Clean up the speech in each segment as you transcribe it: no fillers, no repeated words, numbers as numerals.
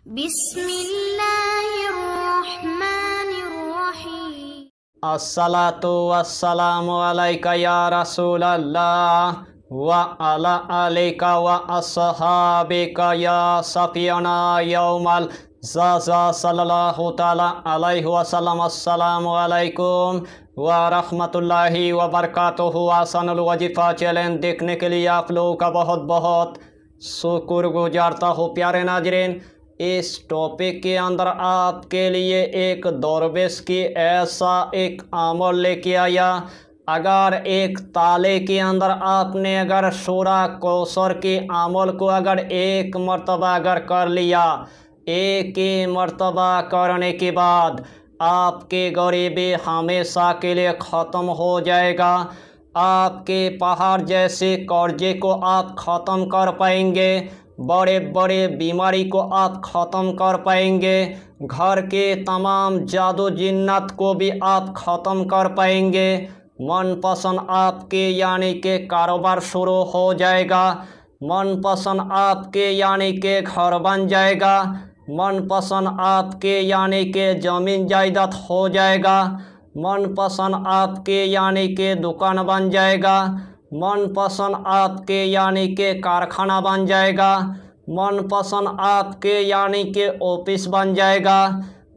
बिस्मिल्लाहिर्रहमानिर्रहीम। अस्सलातु वस्सलामु अलैका या रसूलल्लाह व अला आलिका व अस्हाबिका या सफियना यौमल ज़ाज़ा सल्लल्लाहु ताला अलैहि वसल्लम। अस्सलामु अलैकुम व रहमतुल्लाहि व बरकातुहु। आसानुल वजीफ़ा चैलेंज देखने के लिए आप लोगों का बहुत बहुत शुक्र गुजारता हूँ। प्यारे नाज़रीन, इस टॉपिक के अंदर आपके लिए एक दरवेश की ऐसा एक अमल लेके आया। अगर एक ताले के अंदर आपने अगर सूरा कौसर के अमल को अगर एक मर्तबा अगर कर लिया, एक ही मर्तबा करने के बाद आपके गरीबी हमेशा के लिए ख़त्म हो जाएगा। आपके पहाड़ जैसे कर्जे को आप ख़त्म कर पाएंगे, बड़े बड़े बीमारी को आप ख़त्म कर पाएंगे, घर के तमाम जादू जिन्नत को भी आप ख़त्म कर पाएंगे। मनपसंद आपके यानी के कारोबार शुरू हो जाएगा, मनपसंद आपके यानी के घर बन जाएगा, मनपसंद आपके यानी के ज़मीन जायदाद हो जाएगा, मनपसंद आपके यानी के दुकान बन जाएगा, मनपसंद आपके यानी के कारखाना बन जाएगा, मनपसंद आपके यानी के ऑफिस बन जाएगा,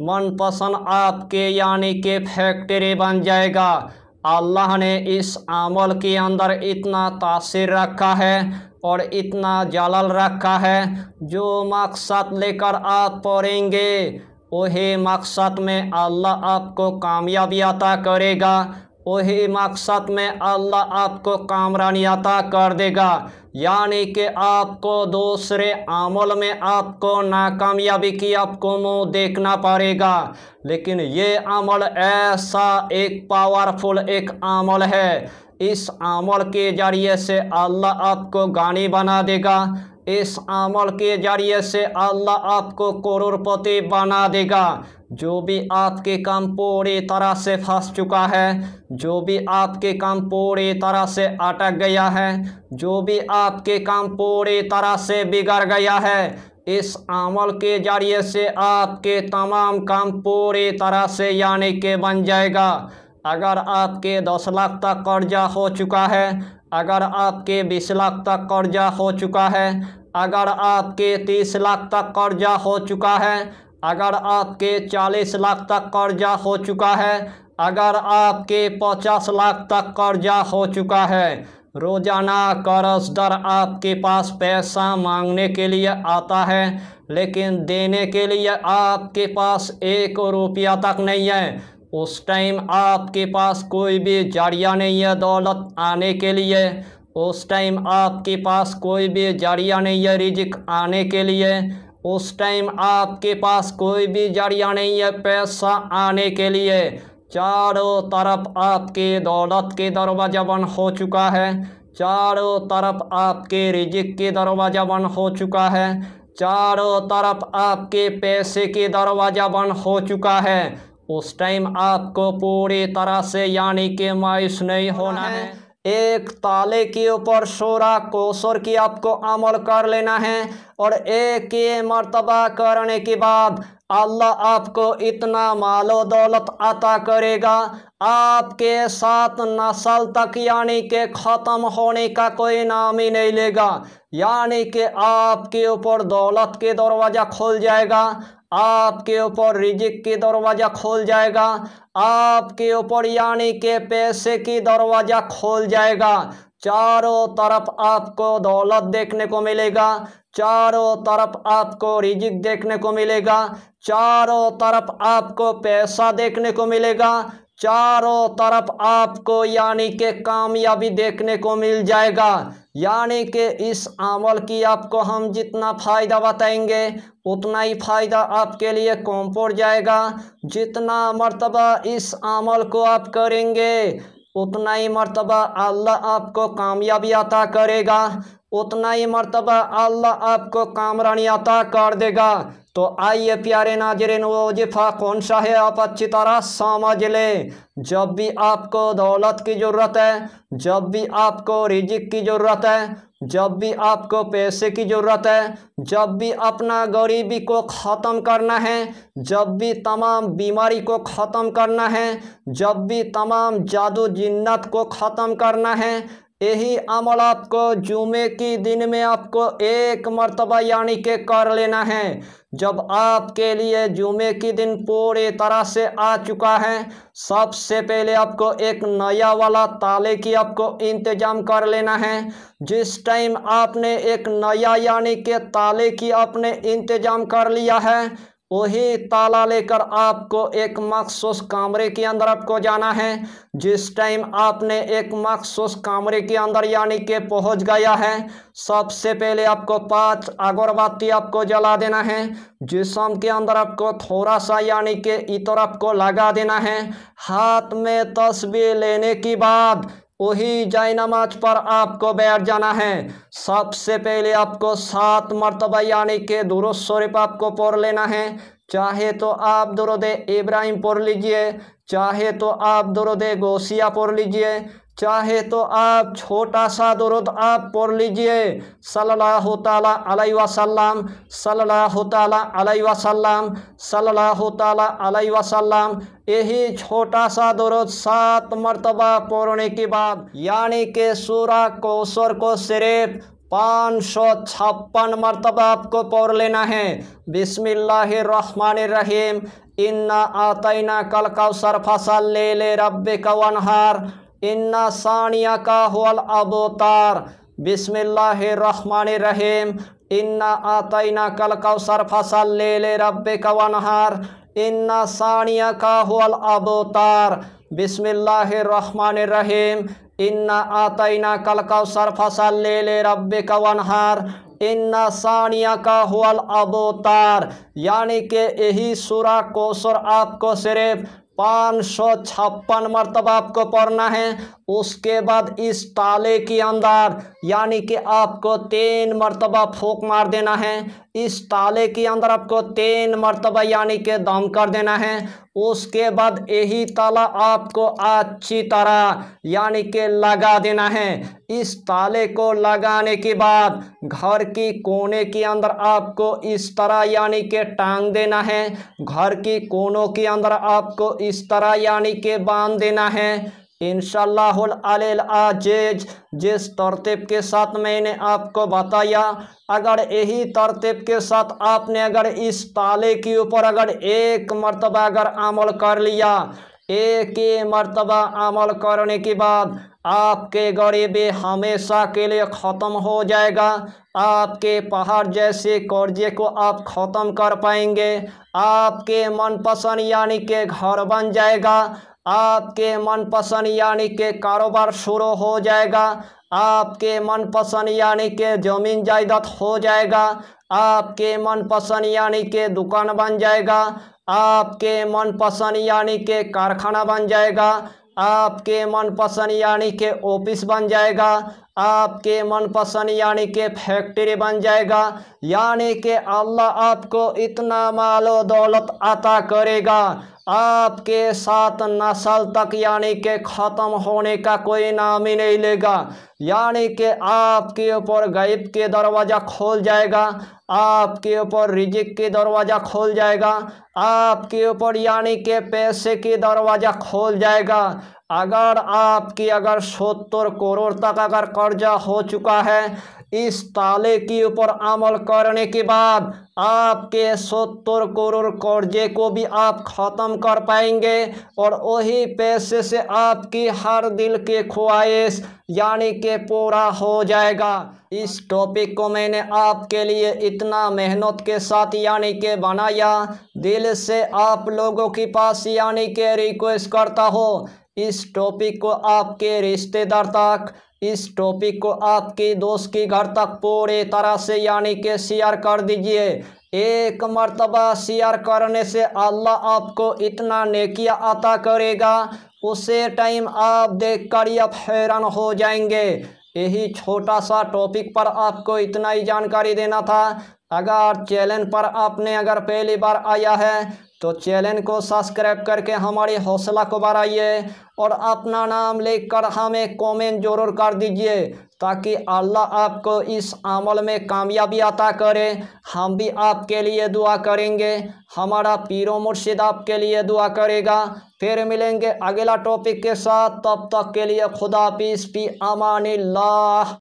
मनपसंद आपके यानी के फैक्ट्री बन जाएगा। अल्लाह ने इस अमल के अंदर इतना तासीर रखा है और इतना जलाल रखा है, जो मकसद लेकर आप पढ़ेंगे वही मकसद में अल्लाह आपको कामयाबी अता करेगा, वही मकसद में अल्लाह आपको कामरानी अता कर देगा। यानी कि आपको दूसरे अमल में आपको नाकामयाबी की आपको मुँह देखना पड़ेगा, लेकिन ये अमल ऐसा एक पावरफुल एक अमल है, इस अमल के ज़रिए से अल्लाह आपको गानी बना देगा, इस अमल के ज़रिए से अल्लाह आपको करोड़पति बना देगा। जो भी आपके काम पूरी तरह से फंस चुका है, जो भी आपके काम पूरी तरह से अटक गया है, जो भी आपके काम पूरी तरह से बिगड़ गया है, इस अमल के ज़रिए से आपके तमाम काम पूरी तरह से यानी के बन जाएगा। अगर आपके 10 लाख तक कर्जा हो चुका है, अगर आपके 20 लाख तक कर्जा हो चुका है, अगर आपके 30 लाख तक कर्जा हो चुका है, अगर आपके 40 लाख तक कर्जा हो चुका है, अगर आपके 50 लाख तक कर्जा हो चुका है, रोज़ाना कर्जदार आपके पास पैसा मांगने के लिए आता है, लेकिन देने के लिए आपके पास 1 रुपया तक नहीं है, उस टाइम आपके पास कोई भी जरिया नहीं है दौलत आने के लिए, उस टाइम आपके पास कोई भी जरिया नहीं है रिज़्क़ आने के लिए, उस टाइम आपके पास कोई भी जरिया नहीं है पैसा आने के लिए। चारों तरफ आपके दौलत के दरवाज़ा बंद हो चुका है, चारों तरफ आपके रिज़्क़ के दरवाज़ा बंद हो चुका है, चारों तरफ आपके पैसे के दरवाज़ा बंद हो चुका है। उस टाइम आपको पूरी तरह से यानी कि मायूस नहीं होना है। एक ताले के ऊपर सूरा कौसर की आपको अमल कर लेना है और एक ही मर्तबा करने के बाद अल्लाह आपको इतना मालो दौलत अता करेगा, आपके साथ नस्ल तक यानी कि ख़त्म होने का कोई नाम ही नहीं लेगा। यानी कि आपके ऊपर दौलत के दरवाज़ा खुल जाएगा, आपके ऊपर रिज़्क़ की दरवाज़ा खोल जाएगा, आपके ऊपर यानी के पैसे की दरवाज़ा खोल जाएगा। चारों तरफ आपको दौलत देखने को मिलेगा, चारों तरफ आपको रिज़्क़ देखने को मिलेगा, चारों तरफ आपको पैसा देखने को मिलेगा, चारों तरफ आपको यानी कि कामयाबी देखने को मिल जाएगा। यानी कि इस अमल की आपको हम जितना फ़ायदा बताएंगे उतना ही फ़ायदा आपके लिए कम पड़ जाएगा। जितना मर्तबा इस अमल को आप करेंगे उतना ही मर्तबा अल्लाह आपको कामयाबी अता करेगा, उतना ही मर्तबा अल्लाह आपको कामरानी अता कर देगा। तो आइए प्यारे नाज़रीन, वो वजीफ़ा कौन सा है आप अच्छी तरह समझ लें। जब भी आपको दौलत की ज़रूरत है, जब भी आपको रिज़्क़ की ज़रूरत है, जब भी आपको पैसे की ज़रूरत है, जब भी अपना गरीबी को ख़त्म करना है, जब भी तमाम बीमारी को ख़त्म करना है, जब भी तमाम जादू जिन्नत को ख़त्म करना है, यही अमल आपको जुमे की दिन में आपको एक मर्तबा यानी कि कर लेना है। जब आपके लिए जुमे की दिन पूरी तरह से आ चुका है, सबसे पहले आपको एक नया वाला ताले की आपको इंतजाम कर लेना है। जिस टाइम आपने एक नया यानी कि ताले की आपने इंतजाम कर लिया है, वही ताला लेकर आपको एक मखसूस कमरे के अंदर आपको जाना है। जिस टाइम आपने एक मखसूस कमरे के अंदर यानी कि पहुंच गया है, सबसे पहले आपको 5 अगरबत्ती आपको जला देना है। जिस्म के अंदर आपको थोड़ा सा यानी कि इतर आपको लगा देना है। हाथ में तस्बीह लेने के बाद वही जाय नमाज पर आपको बैठ जाना है। सबसे पहले आपको 7 मरतबा यानी कि दुरूद शरीफ आपको पढ़ लेना है। चाहे तो आप दुरूद इब्राहिम पढ़ लीजिए, चाहे तो आप दुरूद गौसिया पढ़ लीजिए, चाहे तो आप छोटा सा दुरूद आप पढ़ लीजिए, सल्लल्लाहु ताला अलैहि वसल्लम, सल्लल्लाहु ताला अलैहि वसल्लम, सल्लल्लाहु ताला अलैहि वसल्लम। यही छोटा सा दुरूद 7 मरतबा पढ़ने के बाद यानी कि सूरा कौसर को सिर्फ 556 मरतबा आपको पढ़ लेना है। बिस्मिल्लाहिर्रहमानिर्रहीम, इन्ना आतैना कल कौसर फसल्ली लिरब्बिका वनहार, इन्ना सानिया का हुवल अबतार। बिस्मिल्लाहिर्रहमानिर्रहीम, इन्ना आतैना कल कौसर फसल्ली लिरब्बिका वनहार, इन्ना सानिया का हुवल अबतार। बिस्मिल्लाहिर्रहमानिर्रहीम, इन्ना आतैना कल कौसर फसल्ली लिरब्बिका वनहार, इन्ना सानिया का हुवल अबतार। यानी कि यही सूरा कौसर आपको सिर्फ 556 मरतबा आपको पढ़ना है। उसके बाद इस ताले के अंदर यानी कि आपको 3 मरतबा फूंक मार देना है। इस ताले के अंदर आपको 3 मरतबा यानी कि दम कर देना है। उसके बाद यही ताला आपको अच्छी तरह यानी कि लगा देना है। इस ताले को लगाने के बाद घर की कोने के अंदर आपको इस तरह यानी कि टांग देना है। घर की कोनों के अंदर आपको इस तरह यानी कि बांध देना है। इंशाअल्लाहुल अलील अजीज, जिस तरतीब के साथ मैंने आपको बताया, अगर यही तरतीब के साथ आपने अगर इस ताले के ऊपर अगर एक मरतबा अगर अमल कर लिया, एक ही मरतबा अमल करने के बाद आपके गरीबी हमेशा के लिए ख़त्म हो जाएगा। आपके पहाड़ जैसे कर्जे को आप ख़त्म कर पाएंगे। आपके मनपसंद यानी कि घर बन जाएगा। आपके मनपसंद यानी कि कारोबार शुरू हो जाएगा। आपके मनपसंद यानी कि ज़मीन जायदाद हो जाएगा। आपके मनपसंद यानी कि दुकान बन जाएगा। आपके मनपसंद यानी कि कारखाना बन जाएगा। आपके मनपसंद यानी कि ऑफिस बन जाएगा। आपके मनपसंद यानी कि फैक्ट्री बन जाएगा। यानी कि अल्लाह आपको इतना मालो दौलत अता करेगा, आपके साथ नस्ल तक यानी कि ख़त्म होने का कोई नाम ही नहीं लेगा। यानी कि आपके ऊपर गैब के दरवाज़ा खोल जाएगा, आपके ऊपर रिज़्क़ के दरवाज़ा खोल जाएगा, आपके ऊपर यानी कि पैसे के दरवाज़ा खोल जाएगा। अगर आपकी अगर 70 करोड़ तक अगर कर्जा हो चुका है, इस ताले के ऊपर अमल करने के बाद आपके 70 करोड़ कर्जे को भी आप ख़त्म कर पाएंगे और वही पैसे से आपकी हर दिल की ख्वाहिश यानी कि पूरा हो जाएगा। इस टॉपिक को मैंने आपके लिए इतना मेहनत के साथ यानी कि बनाया। दिल से आप लोगों के पास यानी कि रिक्वेस्ट करता हूँ, इस टॉपिक को आपके रिश्तेदार तक, इस टॉपिक को आपके दोस्त के घर तक पूरी तरह से यानी कि शेयर कर दीजिए। एक मर्तबा शेयर करने से अल्लाह आपको इतना नेकियां अता करेगा, उसे टाइम आप देखकर ही आप हैरान हो जाएंगे। यही छोटा सा टॉपिक पर आपको इतना ही जानकारी देना था। अगर चैनल पर आपने अगर पहली बार आया है तो चैनल को सब्सक्राइब करके हमारी हौसला को बढ़ाइए और अपना नाम लिखकर हमें कमेंट जरूर कर दीजिए ताकि अल्लाह आपको इस अमल में कामयाबी अता करे। हम भी आपके लिए दुआ करेंगे, हमारा पीरो मुर्शिद आपके लिए दुआ करेगा। फिर मिलेंगे अगला टॉपिक के साथ, तब तक के लिए खुदा हाफिज़, फी अमानिल्लाह।